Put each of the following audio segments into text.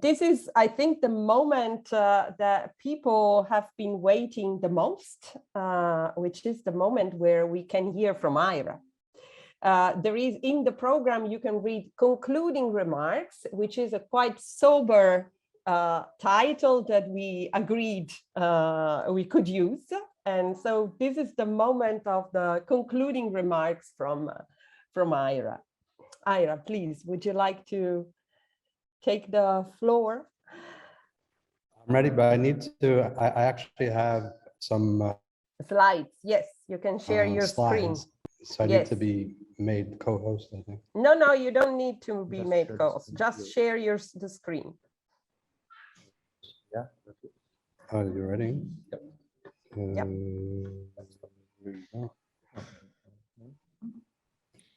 this is, I think, the moment that people have been waiting the most, which is the moment where we can hear from Ira. There is in the program, you can read concluding remarks, which is a quite sober title that we agreed we could use. And so this is the moment of the concluding remarks from Ira. Ira, please, would you like to take the floor? I'm ready, but I need to, I actually have some slides. Yes, you can share your screen. So I need to be made co-host, I think. No, you don't need to be made co-host. Just share the screen. Yeah. Oh, you ready? Yep.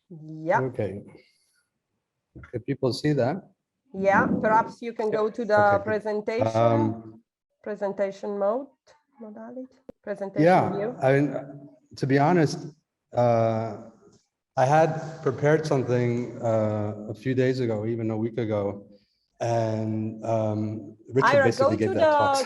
Yeah. Okay. Can people see that? Yeah, perhaps you can go to the presentation mode, modality, presentation view. I mean, to be honest, I had prepared something a few days ago, even a week ago, and Richard Ira, basically gave that talk.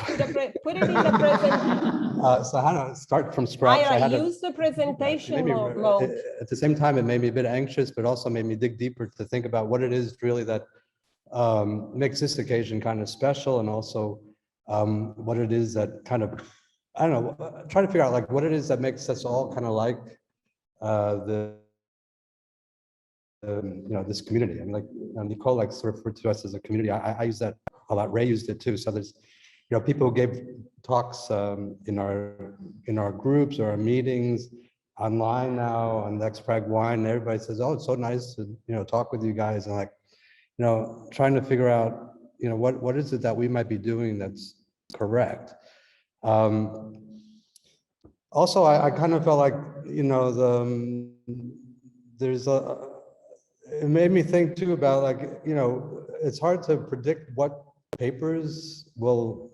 put it in the presentation. So I had to start from scratch. Ira, use the presentation mode. At the same time, it made me a bit anxious, but also made me dig deeper to think about what it is really that makes this occasion kind of special, and also what it is that kind of, I don't know, try to figure out like what it is that makes us all kind of like you know, this community. I mean, like Nicole like sort of referred to us as a community. I use that a lot. Ray used it too. So there's, you know, people who gave talks in our groups or our meetings online now on the XPRAG wine. And everybody says, "Oh, it's so nice to, you know, talk with you guys." And like, you know, trying to figure out, you know, what is it that we might be doing that's correct. Also, I kind of felt like, you know, it made me think too about like, you know, it's hard to predict what papers will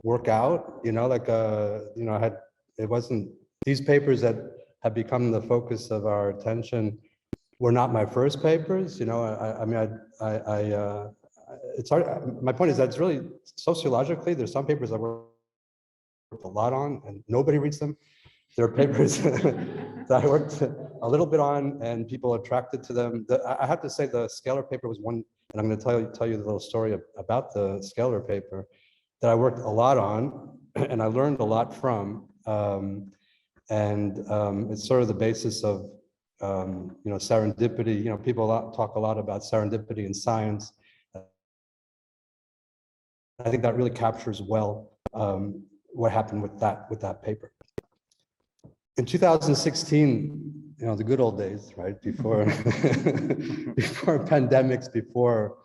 work out, you know, like, you know, it wasn't, these papers that have become the focus of our attention were not my first papers, you know. I mean, it's hard. My point is that it's really sociologically, there's some papers I worked a lot on and nobody reads them. There are papers that I worked a little bit on and people attracted to them. I have to say the scalar paper was one, and I'm going to tell you the little story about the scalar paper that I worked a lot on and I learned a lot from. It's sort of the basis of you know, serendipity. You know, people talk a lot about serendipity in science. I think that really captures well what happened with that paper. In 2016, you know, the good old days, right? Before before pandemics, before,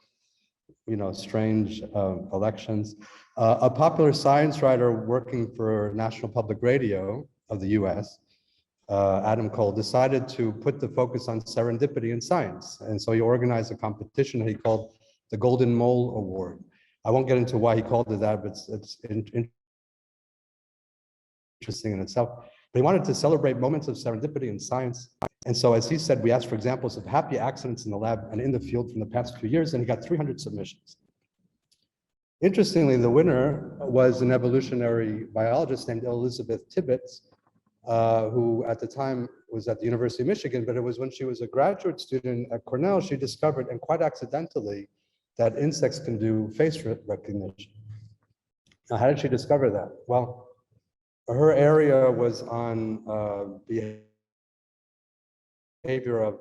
you know, strange elections, a popular science writer working for National Public Radio of the US, Adam Cole, decided to put the focus on serendipity in science. And so he organized a competition that he called the Golden Mole Award. I won't get into why he called it that, but it's interesting in itself. But he wanted to celebrate moments of serendipity in science. And so, as he said, we asked for examples of happy accidents in the lab and in the field from the past few years, and he got 300 submissions. Interestingly, the winner was an evolutionary biologist named Elizabeth Tibbets, who at the time was at the University of Michigan, but it was when she was a graduate student at Cornell, she discovered, and quite accidentally, that insects can do face recognition. Now, how did she discover that? Well, her area was on behavior of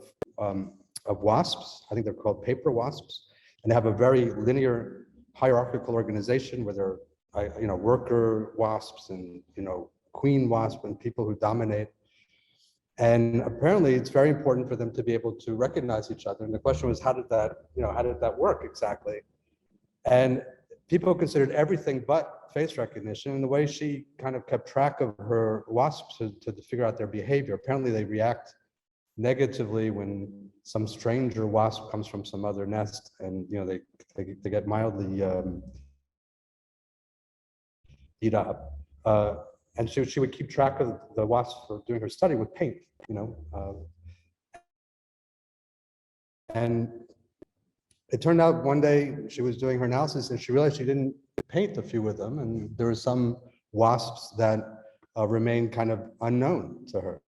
wasps. I think they're called paper wasps, and they have a very linear hierarchical organization where there are, you know, worker wasps and, you know, queen wasp and people who dominate. And apparently, it's very important for them to be able to recognize each other. And the question was, how did that work exactly? And people considered everything but face recognition, and the way she kind of kept track of her wasps to figure out their behavior. Apparently they react negatively when some stranger wasp comes from some other nest, and, you know, they get mildly beat up. And she would keep track of the wasps for doing her study with paint, you know. And it turned out one day she was doing her analysis and she realized she didn't paint a few of them, and there were some wasps that remained kind of unknown to her.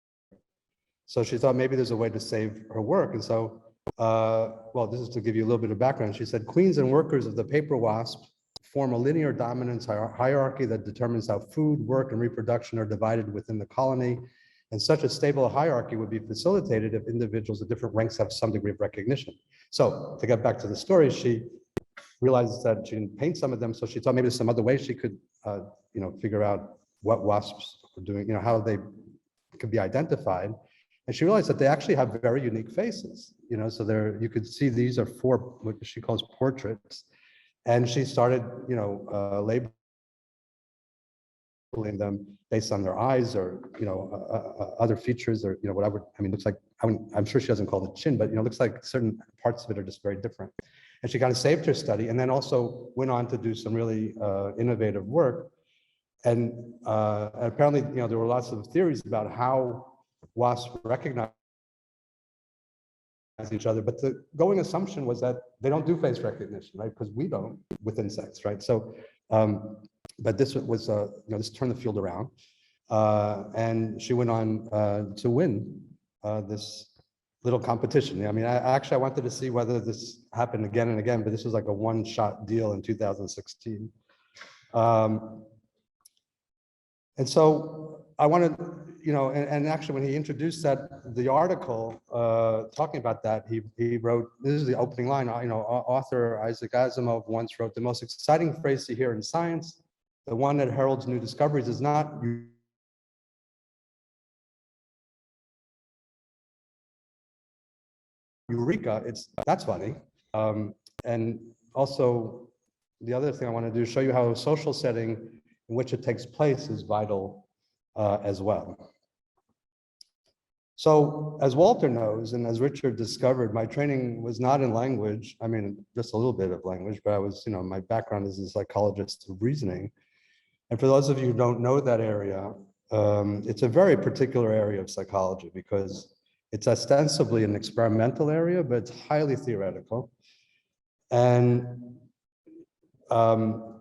So she thought maybe there's a way to save her work. And so, well, this is to give you a little bit of background. She said, queens and workers of the paper wasp form a linear dominance hierarchy that determines how food, work, and reproduction are divided within the colony. And such a stable hierarchy would be facilitated if individuals at different ranks have some degree of recognition. So to get back to the story, she realized that she didn't paint some of them. So she thought maybe there's some other way she could, figure out what wasps were doing, how they could be identified. And she realized that they actually have very unique faces, so there, you could see these are 4, what she calls portraits. And she started, labeling them based on their eyes or, other features or, whatever. I mean, looks like, I'm sure she doesn't call it chin, but, looks like certain parts of it are just very different. And she kind of saved her study and then also went on to do some really innovative work. And apparently, there were lots of theories about how wasps recognize each other, but the going assumption was that they don't do face recognition, right? Because we don't with insects, right? So, but this was, this turned the field around, and she went on to win this little competition. I mean, I wanted to see whether this happened again and again, but this was like a one-shot deal in 2016. And so I wanted, and actually when he introduced the article talking about that, he wrote, this is the opening line, author Isaac Asimov once wrote, the most exciting phrase to hear in science, the one that heralds new discoveries, is not Eureka, that's funny. And also the other thing I want to do is show you how a social setting in which it takes place is vital as well. So as Walter knows, and as Richard discovered, my training was not in language. I mean, just a little bit of language, but I was, my background is a psychologist of reasoning. And for those of you who don't know that area, it's a very particular area of psychology because it's ostensibly an experimental area, but it's highly theoretical. And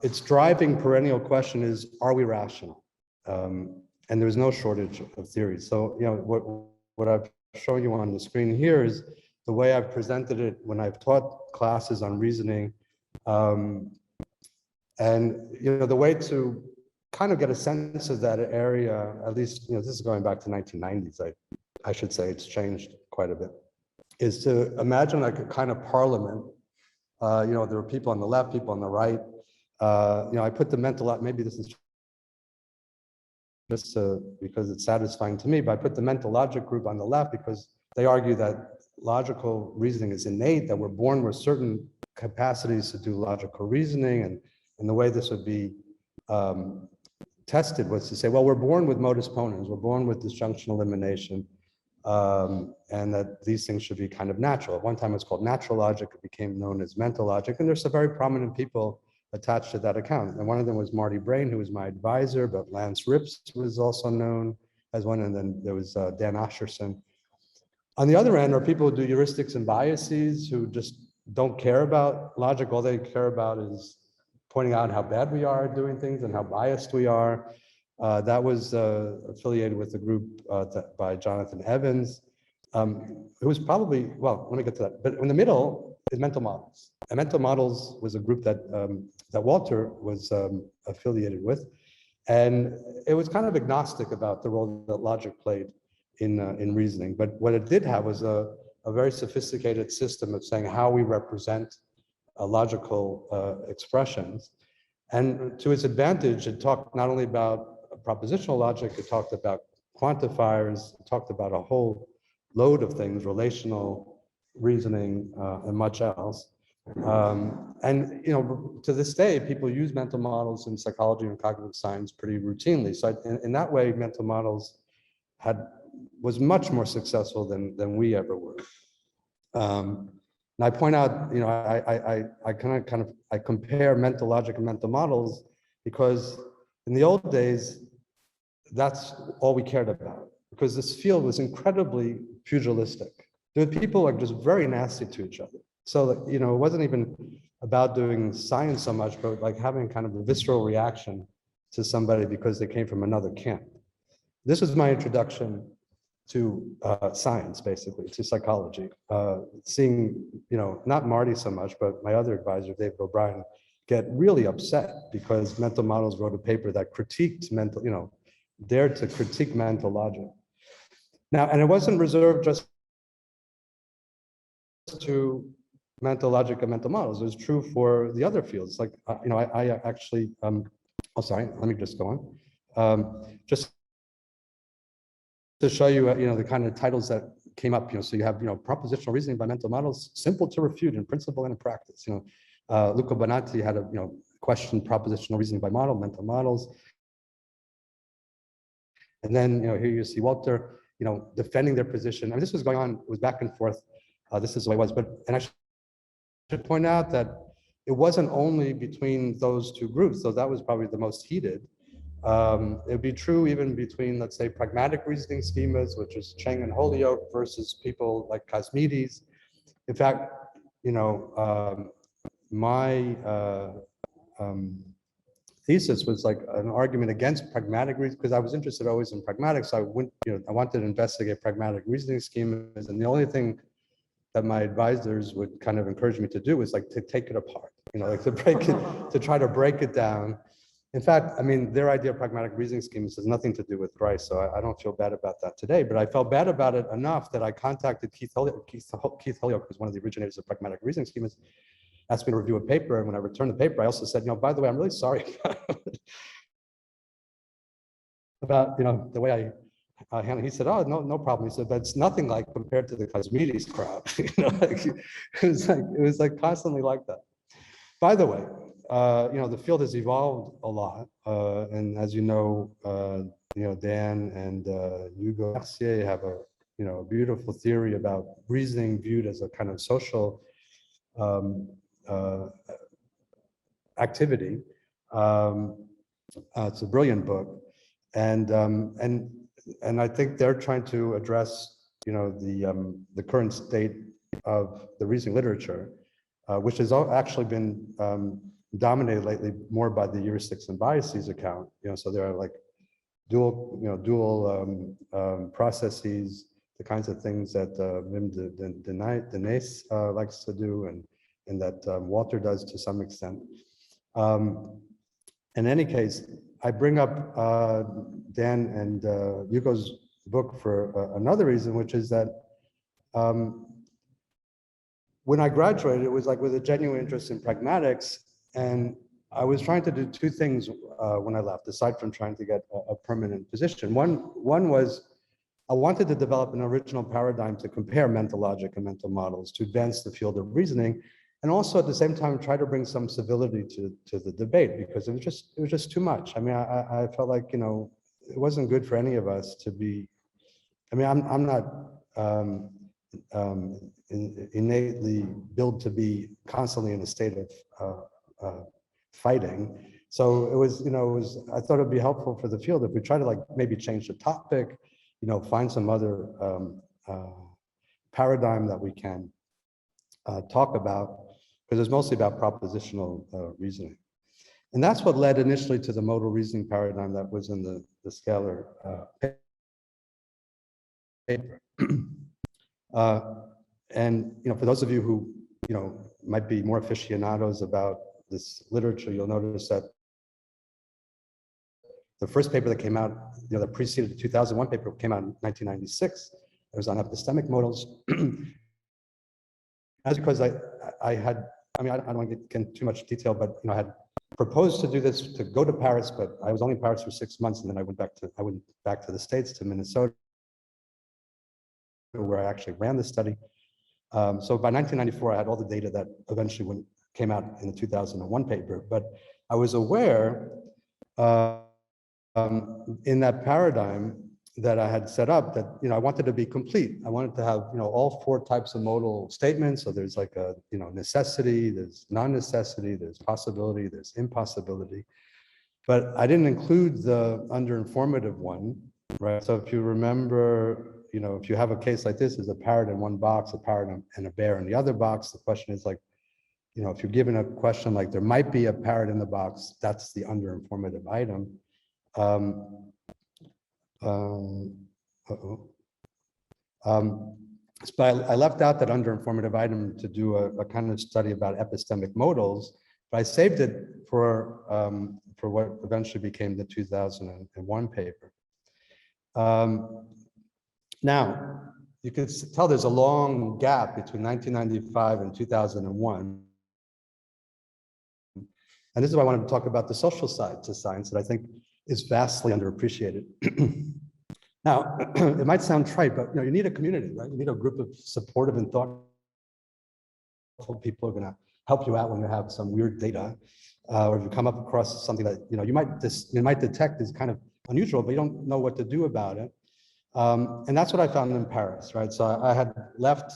its driving perennial question is, are we rational? And there's no shortage of theories. So, what I've shown you on the screen here is the way I've presented it when I've taught classes on reasoning. And, the way to kind of get a sense of that area, at least, this is going back to 1990s, I should say it's changed quite a bit, is to imagine like a kind of parliament. There are people on the left, people on the right. I put the mental, maybe this is just because it's satisfying to me, but I put the mental logic group on the left because they argue that logical reasoning is innate, that we're born with certain capacities to do logical reasoning. And the way this would be tested was to say, well, we're born with modus ponens, we're born with disjunction elimination, and that these things should be kind of natural. At one time it was called natural logic, it became known as mental logic, and there's some very prominent people attached to that account. And one of them was Marty Brain, who was my advisor, but Lance Rips was also known as one, and then there was Dan Ascherson. On the other end are people who do heuristics and biases, who just don't care about logic. All they care about is pointing out how bad we are at doing things and how biased we are. That was affiliated with a group by Jonathan Evans, who was probably, well, let me get to that. But in the middle is mental models. And mental models was a group that that Walter was affiliated with. And it was kind of agnostic about the role that logic played in reasoning. But what it did have was a very sophisticated system of saying how we represent logical expressions. And to its advantage, it talked not only about propositional logic, it talked about quantifiers, it talked about a whole load of things, relational reasoning, and much else. And to this day, people use mental models in psychology and cognitive science pretty routinely. So in that way, mental models was much more successful than we ever were. And I point out, I compare mental logic and mental models because in the old days, that's all we cared about, because this field was incredibly pugilistic. There were people like just very nasty to each other. So, you know, it wasn't even about doing science so much, but like having kind of a visceral reaction to somebody because they came from another camp. This was my introduction to science, basically, to psychology. Seeing, you know, not Marty so much, but my other advisor, David O'Brien, get really upset because Mental Models wrote a paper that critiqued mental, you know, dared to critique mental logic. Now, and it wasn't reserved just to mental logic and mental models. It was true for the other fields. Like, you know, I actually, oh, sorry, let me just go on. Just to show you, you know, the kind of titles that came up, you know, so you have, you know, propositional reasoning by mental models, simple to refute in principle and in practice. You know, Luca Bonatti had a, you know, question propositional reasoning by mental models. And then, you know, here you see Walter, you know, defending their position. I mean, this was going on, it was back and forth. This is the way it was, but, and I should point out that it wasn't only between those two groups, so that was probably the most heated. It'd be true even between, let's say, pragmatic reasoning schemas, which is Cheng and Holyoake, versus people like Cosmides. In fact, you know, my thesis was like an argument against pragmatic reasoning, because I was interested always in pragmatics. So I went, you know, I wanted to investigate pragmatic reasoning schemas, and the only thing that my advisors would kind of encourage me to do was like to take it apart, you know, like to break it, to try to break it down. In fact, I mean, their idea of pragmatic reasoning schemas has nothing to do with Grice, so I don't feel bad about that today, but I felt bad about it enough that I contacted Keith Holyoake, who's one of the originators of pragmatic reasoning schemas, asked me to review a paper, and when I returned the paper, I also said, you know, by the way, I'm really sorry about, you know, the way I handled. He said, oh, no problem. He said, but it's nothing like compared to the Cosmides crowd. You know, like, it was like constantly like that. By the way, you know, the field has evolved a lot, and as you know, Dan and Hugo Mercier have a, you know, a beautiful theory about reasoning viewed as a kind of social activity. It's a brilliant book, and I think they're trying to address, you know, the current state of the reasoning literature, which has actually been dominated lately more by the heuristics and biases account. You know, so there are like dual processes, the kinds of things that Wim de Nys likes to do, and that Walter does to some extent. In any case, I bring up Dan and Hugo's book for another reason, which is that when I graduated, it was like with a genuine interest in pragmatics, and I was trying to do two things when I left, aside from trying to get a permanent position. One was I wanted to develop an original paradigm to compare mental logic and mental models to advance the field of reasoning, and also at the same time try to bring some civility to the debate, because it was just too much. I mean, I felt like, you know, it wasn't good for any of us to be. I mean, I'm not innately built to be constantly in a state of fighting. So it was, you know, I thought it'd be helpful for the field if we try to like maybe change the topic, you know, find some other paradigm that we can talk about, because it's mostly about propositional reasoning. And that's what led initially to the modal reasoning paradigm that was in the scalar paper. And, you know, for those of you who, you know, might be more aficionados about this literature, you'll notice that the first paper that came out, you know, that preceded the 2001 paper came out in 1996. It was on epistemic modals. That's because I had, I mean, I don't want to get into too much detail, but, you know, I had proposed to do this, to go to Paris, but I was only in Paris for 6 months, and then I went back to the States, to Minnesota, where I actually ran the study. So by 1994, I had all the data that eventually came out in the 2001 paper, but I was aware in that paradigm that I had set up that, you know, I wanted to be complete. I wanted to have, you know, all 4 types of modal statements. So there's like a, you know, necessity, there's non-necessity, there's possibility, there's impossibility. But I didn't include the under-informative one, right? So if you remember, you know, if you have a case like this, there's a parrot in one box, a parrot and a bear in the other box. The question is like, you know, if you're given a question like there might be a parrot in the box, that's the underinformative item. But I left out that underinformative item to do a kind of study about epistemic modals, but I saved it for what eventually became the 2001 paper. Now, you can tell there's a long gap between 1995 and 2001. And this is why I wanted to talk about the social side to science that I think is vastly underappreciated. Now, it might sound trite, but you know, you need a community, right? You need a group of supportive and thoughtful people who are going to help you out when you have some weird data, or if you come up across something that you might detect is kind of unusual, but you don't know what to do about it. And that's what I found in Paris, right? So I had left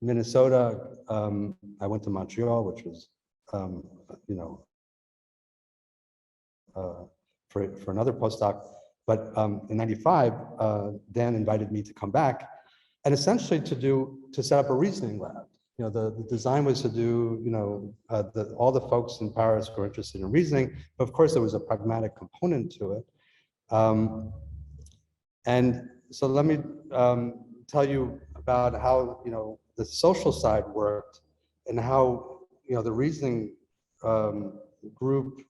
Minnesota. I went to Montreal, which was, for another postdoc. But in '95, Dan invited me to come back, and essentially to set up a reasoning lab. You know, the design was to do, you know, all the folks in Paris were interested in reasoning, but of course there was a pragmatic component to it. And so let me tell you about how, you know, the social side worked and how, you know, the reasoning group,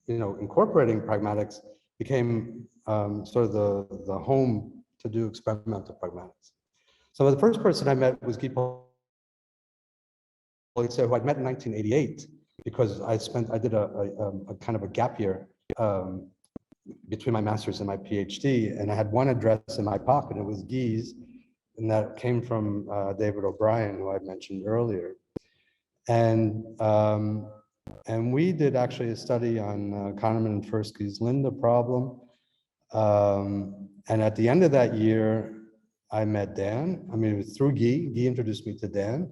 you know, incorporating pragmatics became sort of the home to do experimental pragmatics. So the first person I met was Guy Polizet, who I'd met in 1988 because I did a kind of a gap year between my master's and my PhD, and I had one address in my pocket. It was Guy's, and that came from David O'Brien, who I mentioned earlier, and we did actually a study on Kahneman and Tversky's Linda problem. And at the end of that year, I met Dan. I mean, it was through Guy. Guy introduced me to Dan.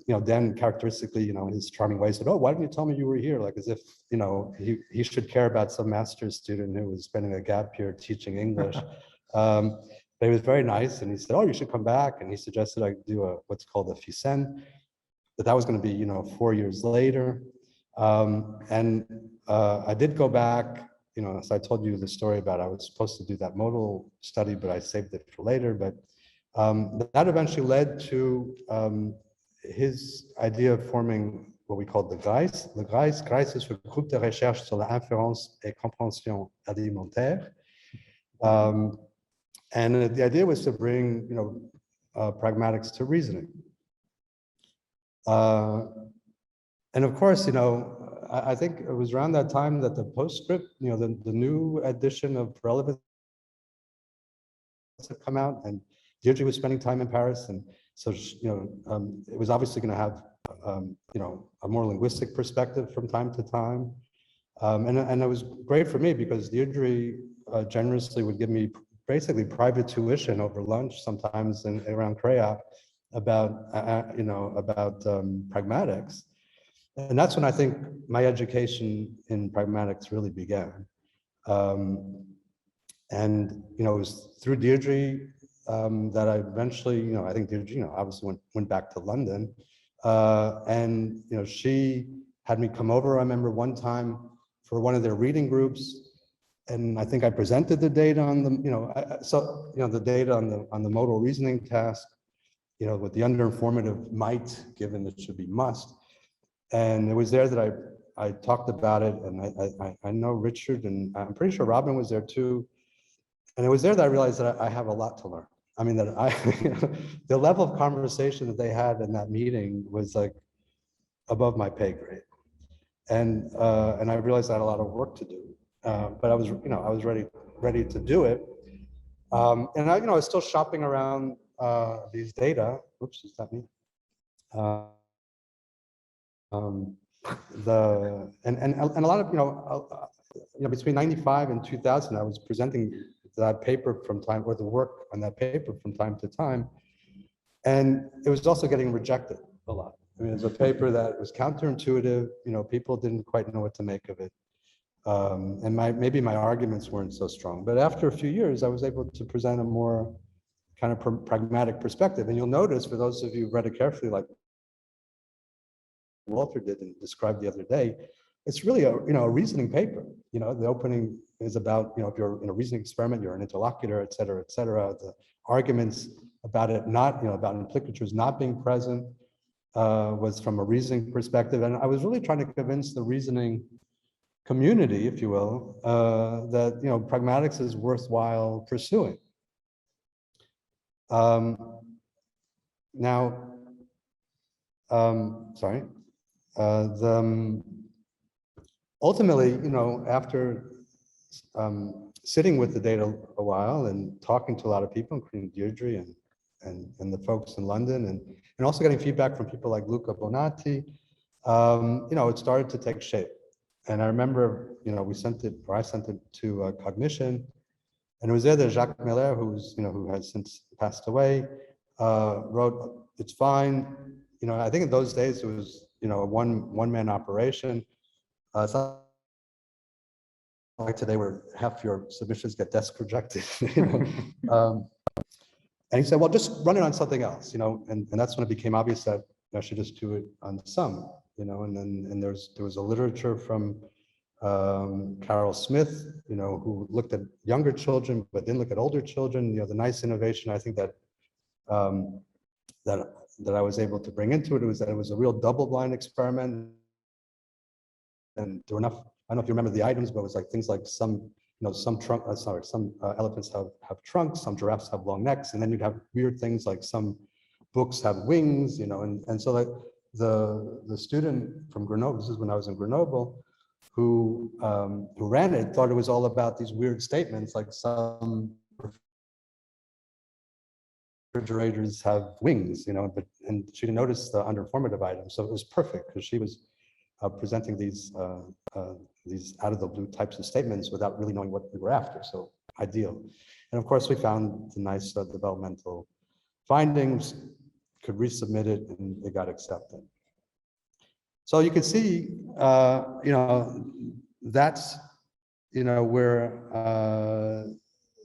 You know, Dan characteristically, you know, in his charming way said, "Oh, why didn't you tell me you were here?" Like as if, you know, he should care about some master's student who was spending a gap year teaching English. But he was very nice, and he said, "Oh, you should come back." And he suggested I do what's called a FICEN, but that was going to be, you know, 4 years later. I did go back, you know, so I told you the story about I was supposed to do that modal study, but I saved it for later. But that eventually led to his idea of forming what we call the GRICE. The GRICE is for Groupe de Recherche sur l'Inférence et Compréhension Alimentaire. And the idea was to bring, you know, pragmatics to reasoning. And of course, you know, I think it was around that time that the postscript, you know, the new edition of Relevance had come out, and Deirdre was spending time in Paris, and so, you know, it was obviously going to have, you know, a more linguistic perspective from time to time, and it was great for me because Deirdre generously would give me basically private tuition over lunch sometimes around CREA about, you know, about pragmatics. And that's when I think my education in pragmatics really began. And, you know, it was through Deirdre that I eventually, you know, I think Deirdre, you know, obviously went back to London. And, you know, she had me come over, I remember one time for one of their reading groups. And I think I presented the data on the, you know, the data on the modal reasoning task, you know, with the underinformative might, given that it should be must. And it was there that I talked about it, and I know Richard, and I'm pretty sure Robin was there too. And it was there that I realized that I have a lot to learn. I mean, that the level of conversation that they had in that meeting was like above my pay grade. And I realized I had a lot of work to do, but I was, you know, I was ready to do it. And I, you know, I was still shopping around these data. Oops, is that me? And a lot of, you know, between 95 and 2000, I was presenting that paper from time, or the work on that paper from time to time, and it was also getting rejected a lot. I mean, it was a paper that was counterintuitive. You know, people didn't quite know what to make of it. And maybe my arguments weren't so strong. But after a few years, I was able to present a more kind of pragmatic perspective. And you'll notice, for those of you who read it carefully, like Walter did and described the other day, it's really a reasoning paper. The opening is about, if you're in a reasoning experiment, you're an interlocutor, et cetera, et cetera. The arguments about it not, about implicatures not being present was from a reasoning perspective. And I was really trying to convince the reasoning community, if you will, that, pragmatics is worthwhile pursuing. Ultimately, after sitting with the data a while and talking to a lot of people, including Deirdre and the folks in London, and also getting feedback from people like Luca Bonatti, it started to take shape. And I remember, I sent it to Cognition, and it was there that Jacques Miller, who has since passed away, wrote, "It's fine." I think in those days it was, a one-man operation. It's not like today where half your submissions get desk rejected. And he said, "Well, just run it on something else," and that's when it became obvious that I should just do it on some, and there was a literature from Carol Smith, who looked at younger children but didn't look at older children. The nice innovation I think that that I was able to bring into it was that it was a real double-blind experiment, and there were enough. I don't know if you remember the items, but it was like things like some elephants have trunks, some giraffes have long necks, and then you'd have weird things like some books have wings, and so like the student from Grenoble, this is when I was in Grenoble, who ran it, thought it was all about these weird statements like some refrigerators have wings, and she didn't notice the underformative items, so it was perfect because she was presenting these out of the blue types of statements without really knowing what we were after, so ideal. And of course, we found the nice developmental findings, could resubmit it, and it got accepted. So you can see, that's, where,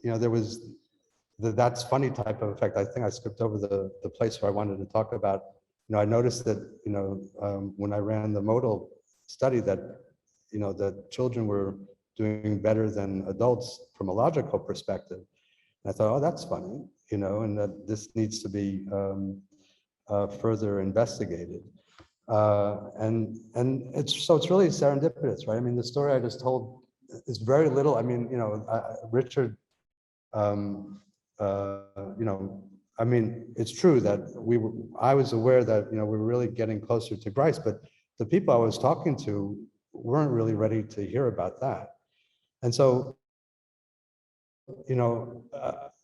there was that's funny type of effect. I think I skipped over the place where I wanted to talk about. I noticed that, when I ran the Modal study that, that children were doing better than adults from a logical perspective. And I thought, oh, that's funny, and that this needs to be further investigated. And it's really serendipitous, right? I mean, the story I just told is very little. I mean, Richard, I mean, it's true that I was aware that, we were really getting closer to Grice, but the people I was talking to weren't really ready to hear about that. And so,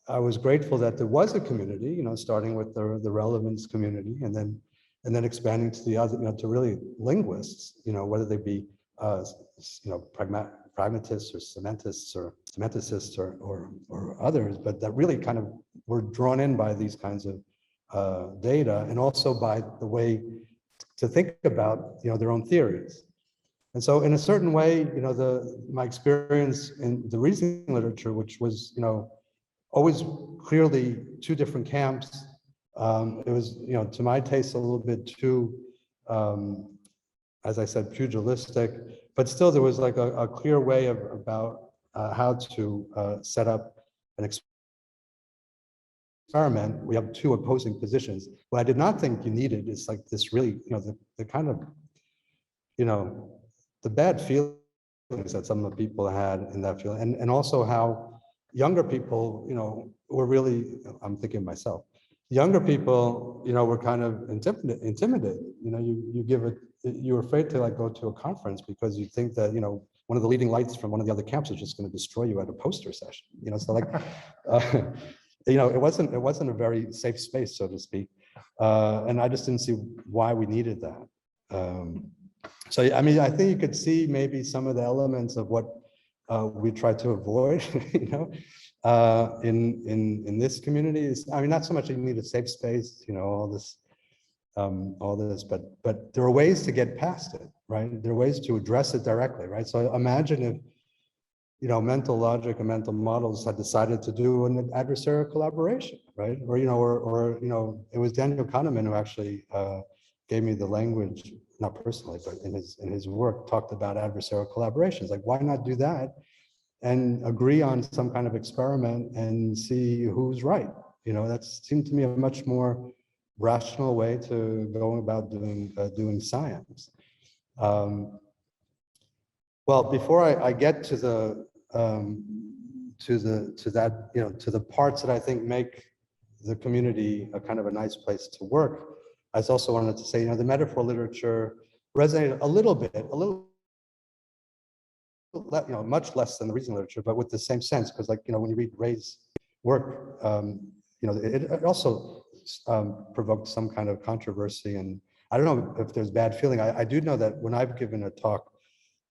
I was grateful that there was a community, starting with the relevance community, and then expanding to the other, to really linguists, whether they be, pragmatists or semanticists or others, but that really kind of were drawn in by these kinds of data, and also by the way to think about, their own theories. And so in a certain way, my experience in the reasoning literature, which was, always clearly two different camps, it was, to my taste, a little bit too, as I said, pugilistic, but still there was like a clear way about how to set up an experiment. We have two opposing positions. What I did not think you needed is like this really, the kind of, the bad feelings that some of the people had in that field, and also how younger people, were really, I'm thinking of myself, younger people, were kind of intimidated. You're afraid to like go to a conference because you think that, one of the leading lights from one of the other camps is just going to destroy you at a poster session. So like, it wasn't a very safe space, so to speak. And I just didn't see why we needed that. So, I mean, I think you could see maybe some of the elements of what we try to avoid, in this community. I mean, not so much that you need a safe space, all this all this, but there are ways to get past it, right? There are ways to address it directly, right? So imagine if, you know, mental logic and mental models had decided to do an adversarial collaboration, right? Or, you know, or you know, it was Daniel Kahneman who actually gave me the language, not personally, but in his work, talked about adversarial collaborations. Like, why not do that and agree on some kind of experiment and see who's right? You know, that seemed to me a much more rational way to go about doing science. Well, before I get to the that, you know, to the parts that I think make the community a kind of a nice place to work, I also wanted to say, you know, the metaphor literature resonated a little, you know, much less than the reasoning literature, but with the same sense, because, like, you know, when you read Ray's work, you know, it also provoked some kind of controversy, and I don't know if there's bad feeling. I do know that when I've given a talk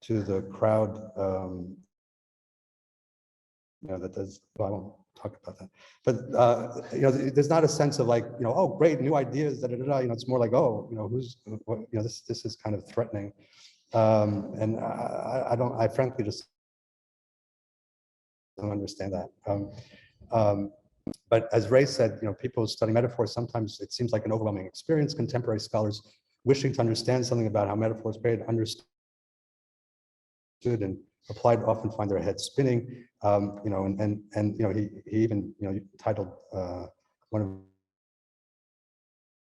to the crowd, you know, that does, well, I won't talk about that, but you know, there's not a sense of like, you know, oh, great, new ideas, da, da, da, da. You know, it's more like, oh, you know, who's, what, you know, this is kind of threatening, and I frankly just don't understand that. But as Ray said, you know, people study metaphors, sometimes it seems like an overwhelming experience. Contemporary scholars wishing to understand something about how metaphors created, understood, and applied often find their heads spinning. You know, and you know, he even, you know, titled one of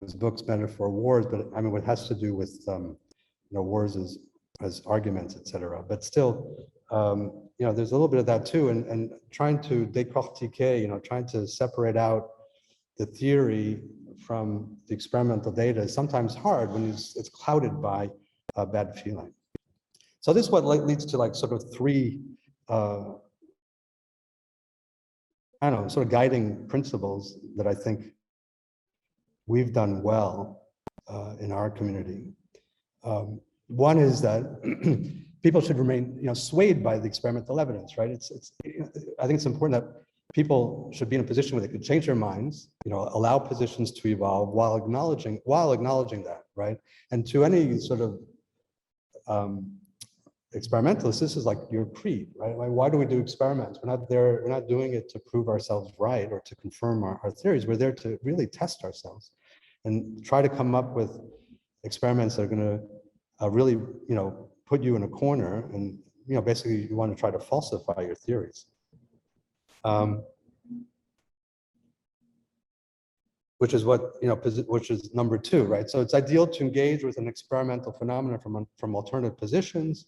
his books Metaphor Wars, but I mean, what has to do with you know, wars as arguments, etc. But still, you know, there's a little bit of that too, and trying to décortiquer, you know, trying to separate out the theory from the experimental data is sometimes hard when it's clouded by a bad feeling. So this is what leads to like sort of three, I don't know, sort of guiding principles that I think we've done well in our community. One is that people should remain, you know, swayed by the experimental evidence, right? I think it's important that people should be in a position where they can change their minds, you know, allow positions to evolve while acknowledging that, right? And to any sort of experimentalists, this is like your creed, right? Like, why do we do experiments? We're not doing it to prove ourselves right or to confirm our theories. We're there to really test ourselves and try to come up with experiments that are going to really, you know, put you in a corner, and, you know, basically you want to try to falsify your theories. Which is what, you know, which is number two, right? So it's ideal to engage with an experimental phenomenon from alternative positions,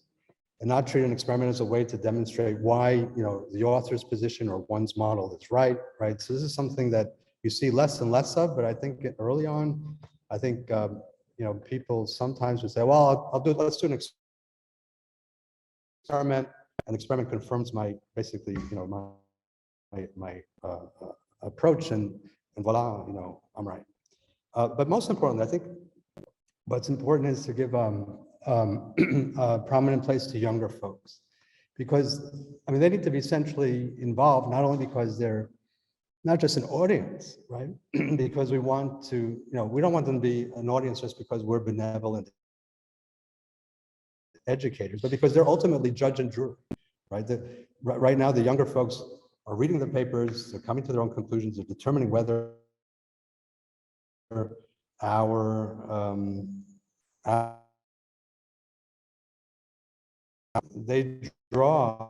and not treat an experiment as a way to demonstrate why, you know, the author's position or one's model is right? So this is something that you see less and less of, but I think early on, I think, you know, people sometimes would say, well, let's do an experiment, and the experiment confirms basically, you know, my approach, and voila, you know, I'm right. But most importantly, I think what's important is to give a prominent place to younger folks, because, I mean, they need to be centrally involved, not only because they're not just an audience, right? Because we want to, you know, we don't want them to be an audience just because we're benevolent educators, but because they're ultimately judge and jury, right? Right now, the younger folks are reading the papers, they're coming to their own conclusions, they're determining whether they draw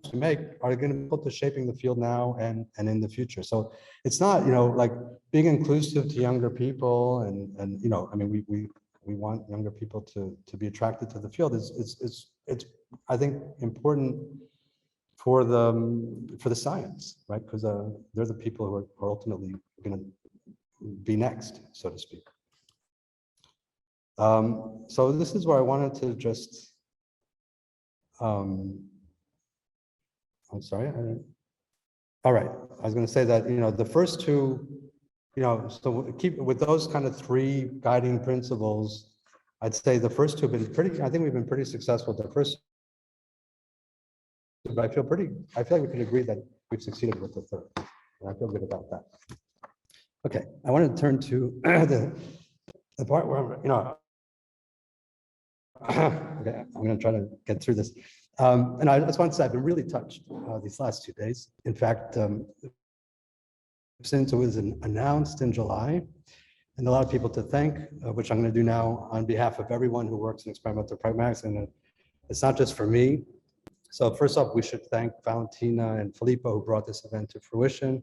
to make are going to be able to shaping the field now and in the future. So it's not, you know, like being inclusive to younger people, and you know, I mean, we want younger people to be attracted to the field. It's I think important for the science, right? Because they're the people who are ultimately going to be next, so to speak. So this is where I wanted to just, I'm sorry. All right, I was going to say that, you know, the first two, you know, so keep with those kind of three guiding principles. I'd say the first two have been pretty, I think we've been pretty successful. The first, but I feel like we can agree that we've succeeded with the third. I feel good about that. Okay, I want to turn to the part where, okay, I'm going to try to get through this. And I just want to say I've been really touched these last 2 days. In fact, since it was announced in July, and a lot of people to thank, which I'm going to do now on behalf of everyone who works in experimental pragmatics. And it's not just for me. So first off, we should thank Valentina and Filippo who brought this event to fruition.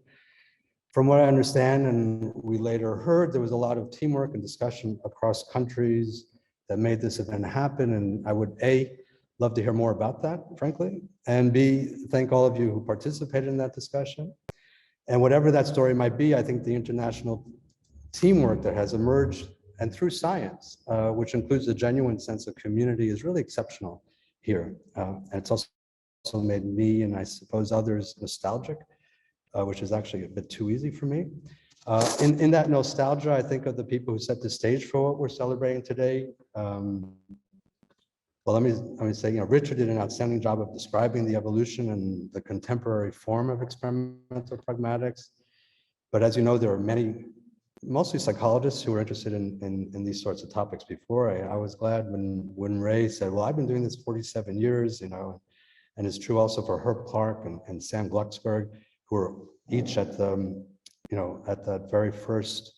From what I understand, and we later heard, there was a lot of teamwork and discussion across countries that made this event happen. And I would A, love to hear more about that, frankly, and B, thank all of you who participated in that discussion. And whatever that story might be, I think the international teamwork that has emerged and through science, which includes a genuine sense of community, is really exceptional here. And it's also made me, and I suppose others, nostalgic, which is actually a bit too easy for me. In that nostalgia, I think of the people who set the stage for what we're celebrating today. Well, let me say, Richard did an outstanding job of describing the evolution and the contemporary form of experimental pragmatics. But as you know, there are many, mostly psychologists, who are interested in these sorts of topics before. I was glad when Ray said, well, I've been doing this 47 years, and it's true also for Herb Clark and Sam Glucksberg, who are each at the, at that very first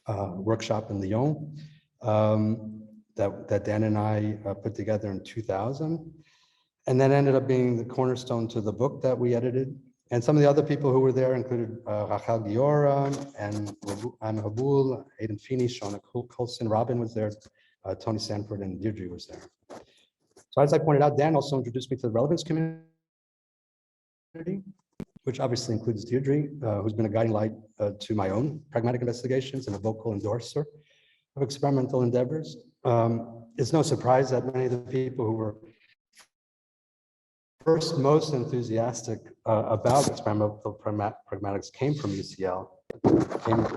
workshop in Lyon that Dan and I put together in 2000, and then ended up being the cornerstone to the book that we edited. And some of the other people who were there included Rachel Giora and Anna Habul, Aidan Feeney, Shauna Coulson, Robin was there, Tony Sanford, and Deirdre was there. So as I pointed out, Dan also introduced me to the relevance community, which obviously includes Deirdre, who's been a guiding light to my own pragmatic investigations and a vocal endorser of experimental endeavors. It's no surprise that many of the people who were first most enthusiastic about experimental pragmatics came from UCL,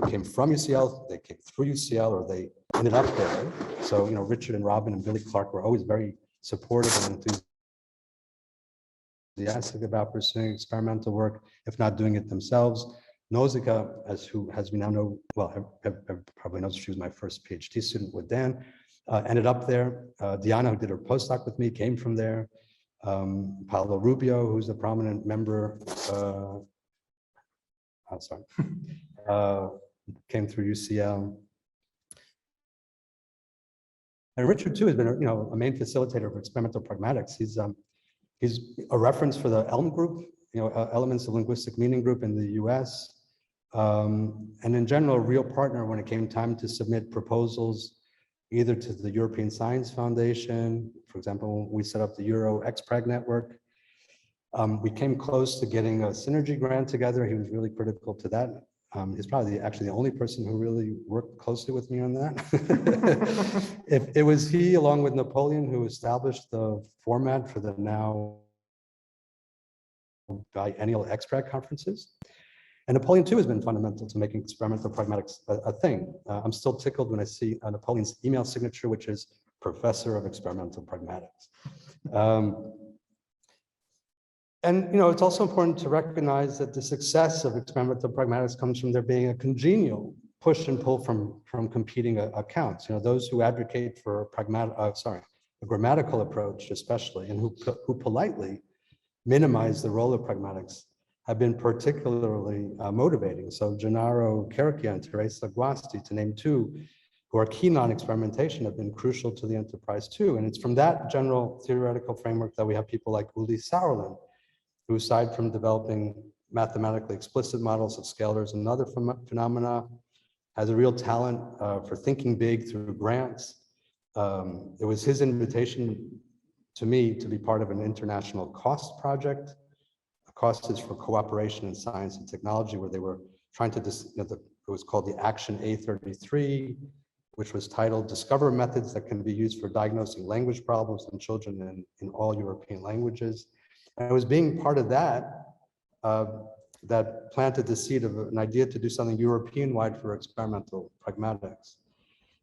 came from UCL, they came through UCL, or they ended up there. So, Richard and Robin and Billy Clark were always very supportive and enthusiastic about pursuing experimental work, if not doing it themselves. Nausicaa, as we now know, well, everyone probably knows, she was my first PhD student with Dan, ended up there. Diana, who did her postdoc with me, came from there. Paolo Rubio, who's a prominent member, came through UCL. And Richard too has been, a main facilitator of experimental pragmatics. He's a reference for the ELM group, Elements of Linguistic Meaning group in the US. And in general, a real partner when it came time to submit proposals either to the European Science Foundation. For example, we set up the Euro XPRAG network. We came close to getting a synergy grant together. He was really critical to that. He's probably actually the only person who really worked closely with me on that. It was he, along with Napoleon, who established the format for the now biennial XPRAG conferences. And Napoleon too has been fundamental to making experimental pragmatics a thing. I'm still tickled when I see Napoleon's email signature, which is Professor of Experimental Pragmatics. And it's also important to recognize that the success of experimental pragmatics comes from there being a congenial push and pull from competing accounts. Those who advocate for a grammatical approach, especially, and who politely minimize the role of pragmatics, have been particularly motivating. So Gennaro Caracchia and Teresa Guasti, to name two, who are keen on experimentation, have been crucial to the enterprise too. And it's from that general theoretical framework that we have people like Uli Sauerland, who, aside from developing mathematically explicit models of scalars and other phenomena, has a real talent for thinking big through grants. It was his invitation to me to be part of an international COST project. COST is for Cooperation in Science and Technology, where they were trying to, it was called the Action A33, which was titled Discover Methods That Can Be Used for Diagnosing Language Problems in Children in All European Languages. And it was being part of that that planted the seed of an idea to do something European-wide for experimental pragmatics.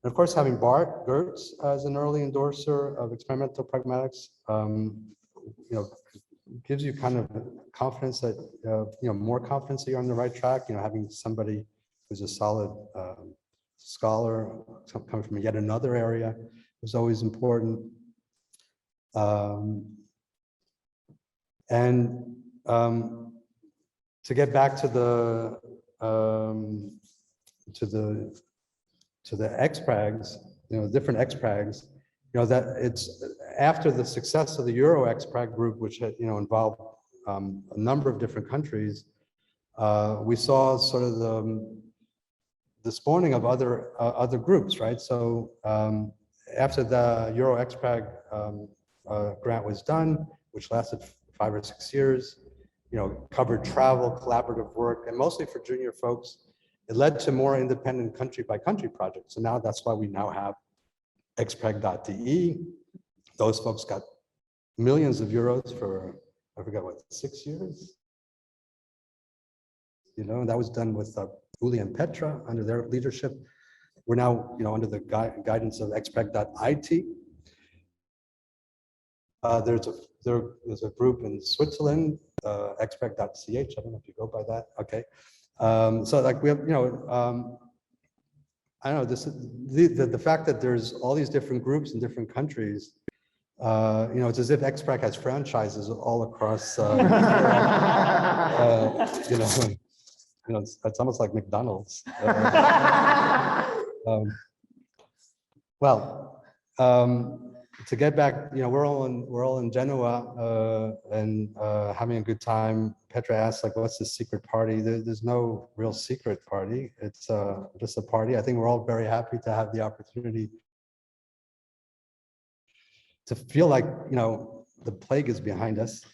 And of course, having Bart Gertz as an early endorser of experimental pragmatics, gives you kind of confidence that, more confidence that you're on the right track, having somebody who's a solid scholar coming from yet another area is always important. To get back to the XPRAGs, different XPRAGs, that it's after the success of the Euro XPRAG group, which had, involved a number of different countries, we saw sort of the spawning of other groups, right? So after the Euro XPRAG grant was done, which lasted 5 or 6 years, covered travel, collaborative work, and mostly for junior folks, it led to more independent country by country projects. So now that's why we now have XPRAG.de. Those folks got millions of euros for, I forget what, 6 years? And that was done with Uli and Petra under their leadership. We're now, under the guidance of XPRAG.it. There's a group in Switzerland, XPRAG.ch. I don't know if you go by that. Okay. So like we have, I don't know, the fact that there's all these different groups in different countries, it's as if XPRAG has franchises all across, it's almost like McDonald's. To get back, we're all in Genoa and having a good time. Petra asked, like, what's the secret party? There's no real secret party. It's just a party. I think we're all very happy to have the opportunity to feel like, the plague is behind us,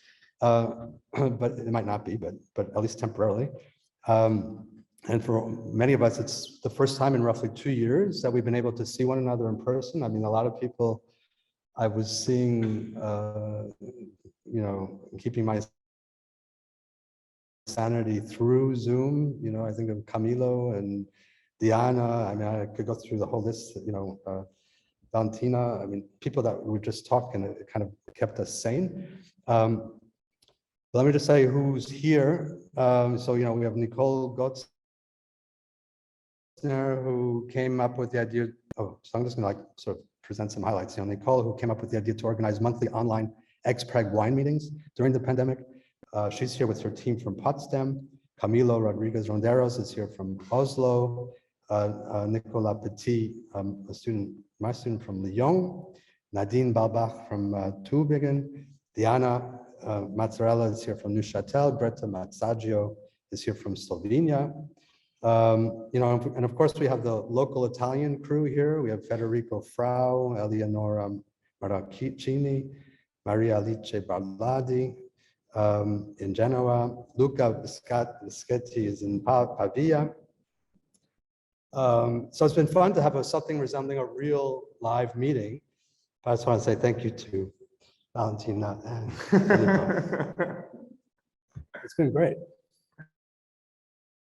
but it might not be, but at least temporarily. And for many of us, it's the first time in roughly 2 years that we've been able to see one another in person. I mean, a lot of people I was seeing, keeping my sanity through Zoom. I think of Camilo and Diana. I mean, I could go through the whole list, Valentina. I mean, people that we just talked and it kind of kept us sane. Let me just say who's here. So, we have Nicole Gottsner, who came up with the idea. Oh, so I'm just gonna sort of present some highlights. Nicole, who came up with the idea to organize monthly online XPRAG wine meetings during the pandemic. She's here with her team from Potsdam. Camilo Rodriguez Ronderos is here from Oslo. Nicolas Petit, my student from Lyon. Nadine Balbach from Tübingen. Diana Mazzarella is here from Neuchâtel. Greta Mazzaggio is here from Slovenia. And of course we have the local Italian crew here. We have Federico Frau, Eleonora Maracchini, Maria Alice Barladi in Genoa. Luca Bischetti is in Pavia. So it's been fun to have something resembling a real live meeting. I just want to say thank you to Valentina and It's been great.